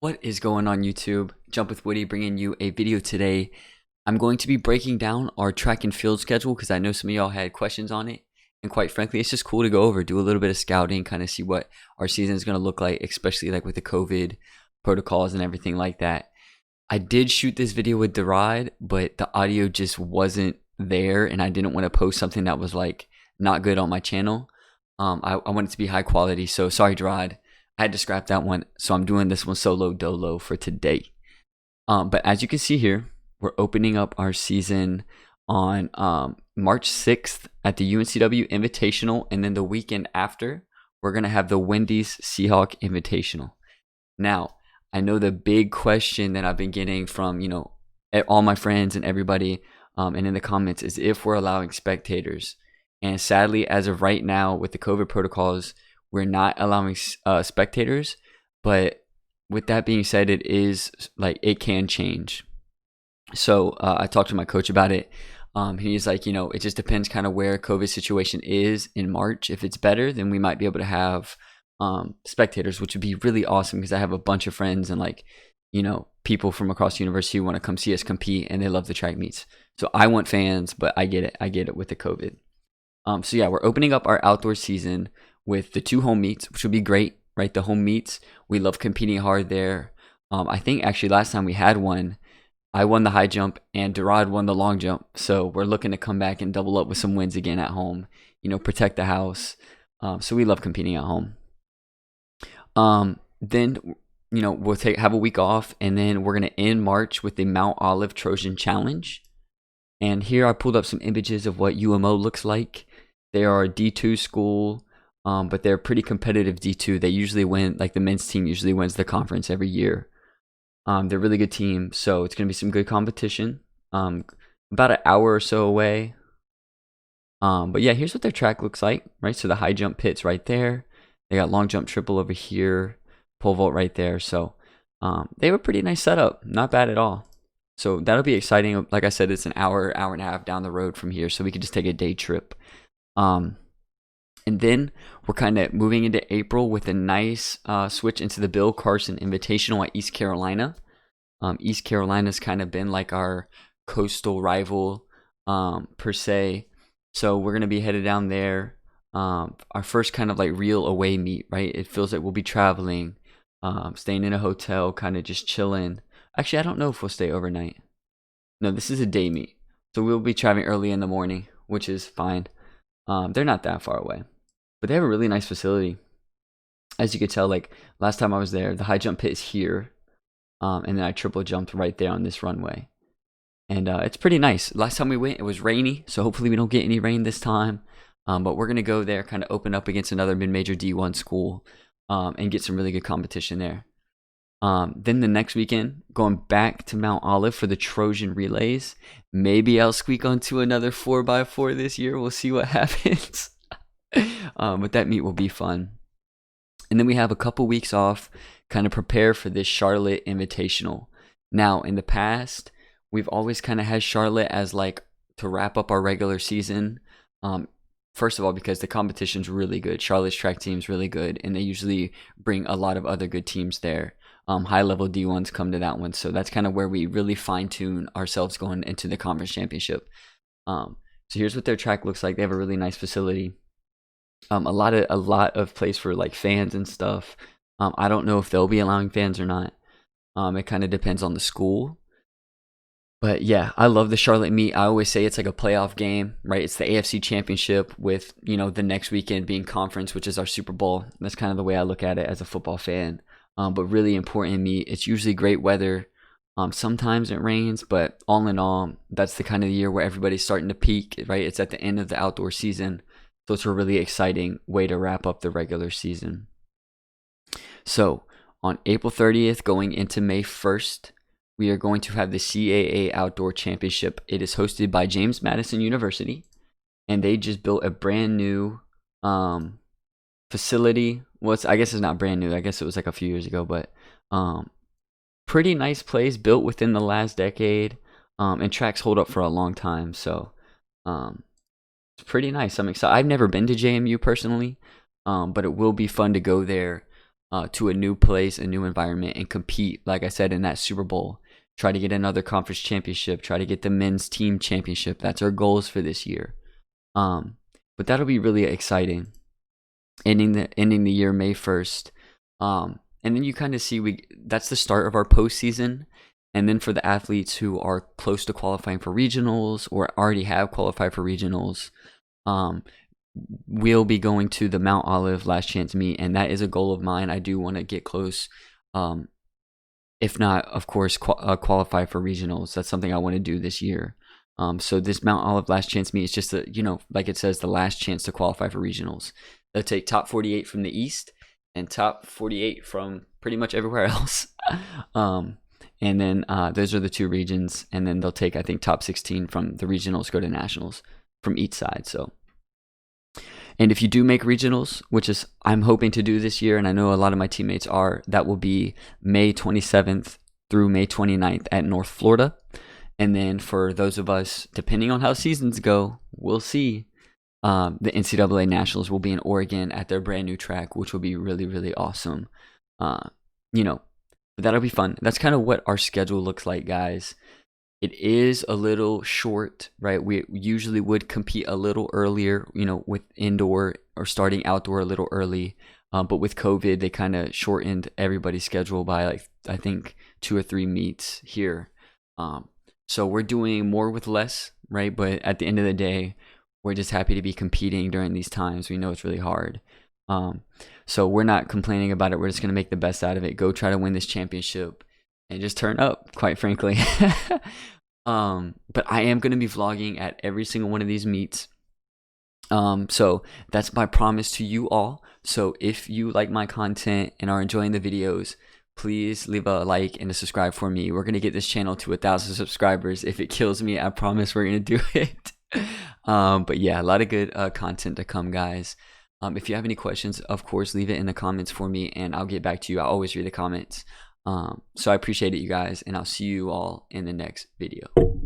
What is going on YouTube? Jump with Woody bringing you a video today. I'm going to be breaking down our track and field schedule because I know some of y'all had questions on it. And quite frankly, it's just cool to go over, do a little bit of scouting, kind of see what our season is going to look like, especially like with the COVID protocols and everything like that. I did shoot this video with Derod, but the audio just wasn't there and I didn't want to post something that was like not good on my channel. I want it to be high quality, so sorry Derod. I had to scrap that one, so I'm doing this one solo dolo for today. But as you can see here, we're opening up our season on March 6th at the UNCW Invitational, and then the weekend after, we're going to have the Wendy's Seahawk Invitational. Now, I know the big question that I've been getting from, all my friends and everybody and in the comments is if we're allowing spectators. And sadly, as of right now, with the COVID protocols, we're not allowing spectators. But with that being said, it can change. So I talked to my coach about it. He's like, it just depends kind of where COVID situation is in March. If it's better, then we might be able to have spectators, which would be really awesome because I have a bunch of friends and people from across the university who want to come see us compete and they love the track meets. So I want fans, but I get it with the COVID. So yeah, we're opening up our outdoor season with the 2 home meets, which will be great, right? The home meets, we love competing hard there. I think actually last time we had one, I won the high jump and Derod won the long jump. So we're looking to come back and double up with some wins again at home, protect the house. So we love competing at home. Then, we'll have a week off and then we're going to end March with the Mount Olive Trojan Challenge. And here I pulled up some images of what UMO looks like. They are a D2 school, but they're pretty competitive D2. They usually win, like the men's team usually wins the conference every year. They're a really good team, so it's going to be some good competition. About an hour or so away. But yeah, here's what their track looks like, right? So the high jump pit's right there. They got long jump triple over here, pole vault right there. So they have a pretty nice setup, not bad at all. So that'll be exciting. Like I said, it's an hour and a half down the road from here, so we could just take a day trip. And then we're kind of moving into April with a nice switch into the Bill Carson Invitational at East Carolina. East Carolina's kind of been like our coastal rival per se. So we're going to be headed down there. Our first kind of like real away meet, right? It feels like we'll be traveling, staying in a hotel, kind of just chilling. Actually, I don't know if we'll stay overnight. No, this is a day meet. So we'll be traveling early in the morning, which is fine. They're not that far away. But they have a really nice facility. As you could tell, like last time I was there, the high jump pit is here. And then I triple jumped right there on this runway. And it's pretty nice. Last time we went, it was rainy. So hopefully we don't get any rain this time. But we're going to go there, kind of open up against another mid-major D1 school and get some really good competition there. Then the next weekend, going back to Mount Olive for the Trojan Relays. Maybe I'll squeak onto another 4x4 this year. We'll see what happens. But that meet will be fun. And then we have a couple weeks off, kind of prepare for this Charlotte Invitational. Now, in the past, we've always kind of had Charlotte as like to wrap up our regular season. First of all, because the competition's really good. Charlotte's track team's really good, and they usually bring a lot of other good teams there. High-level D1s come to that one, so that's kind of where we really fine-tune ourselves going into the conference championship. So here's what their track looks like. They have a really nice facility. A lot of place for like fans and stuff. I don't know if they'll be allowing fans or not. It kind of depends on the school. But yeah, I love the Charlotte meet. I always say it's like a playoff game, right? It's the AFC Championship with, the next weekend being conference, which is our Super Bowl. That's kind of the way I look at it as a football fan. But really important meet. It's usually great weather. Sometimes it rains, but all in all, that's the kind of year where everybody's starting to peak, right? It's at the end of the outdoor season. So it's a really exciting way to wrap up the regular season. So on April 30th, going into May 1st, we are going to have the Caa Outdoor Championship. It is hosted by James Madison University, and they just built a brand new facility. Well, I guess it's not brand new. I guess it was like a few years ago, but pretty nice place built within the last decade, and tracks hold up for a long time. So it's pretty nice. I'm excited. I've never been to JMU personally, but it will be fun to go there. to a new place, a new environment, and compete, like I said, in that Super Bowl. Try to get another conference championship. Try to get the men's team championship. That's our goals for this year. But that'll be really exciting. Ending the year May 1st. And then you kind of see that's the start of our postseason. And then for the athletes who are close to qualifying for regionals or already have qualified for regionals, we'll be going to the Mount Olive Last Chance meet, and that is a goal of mine. I do want to get close. If not, of course, qualify for regionals. That's something I want to do this year. So this Mount Olive Last Chance meet is just like it says, the last chance to qualify for regionals. They'll take top 48 from the East and top 48 from pretty much everywhere else. And then those are the two regions. And then they'll take, I think, top 16 from the regionals, go to nationals from each side. So, and if you do make regionals, which is I'm hoping to do this year, and I know a lot of my teammates are, that will be May 27th through May 29th at North Florida. And then for those of us, depending on how seasons go, we'll see. The NCAA Nationals will be in Oregon at their brand new track, which will be really, really awesome. That'll be fun. That's kind of what our schedule looks like, guys. It is a little short, right? We usually would compete a little earlier, with indoor or starting outdoor a little early. But with COVID, they kind of shortened everybody's schedule by I think 2 or 3 meets here. So we're doing more with less, right? But at the end of the day, we're just happy to be competing during these times. We know it's really hard. So we're not complaining about it. We're just going to make the best out of it. Go try to win this championship and just turn up, quite frankly. But I am going to be vlogging at every single one of these meets. So that's my promise to you all. So if you like my content and are enjoying the videos, please leave a like and a subscribe for me. We're going to get this channel to 1,000 subscribers. If it kills me, I promise we're going to do it. But yeah, a lot of good content to come, guys. If you have any questions, of course, leave it in the comments for me and I'll get back to you. I always read the comments. So I appreciate it, you guys, and I'll see you all in the next video.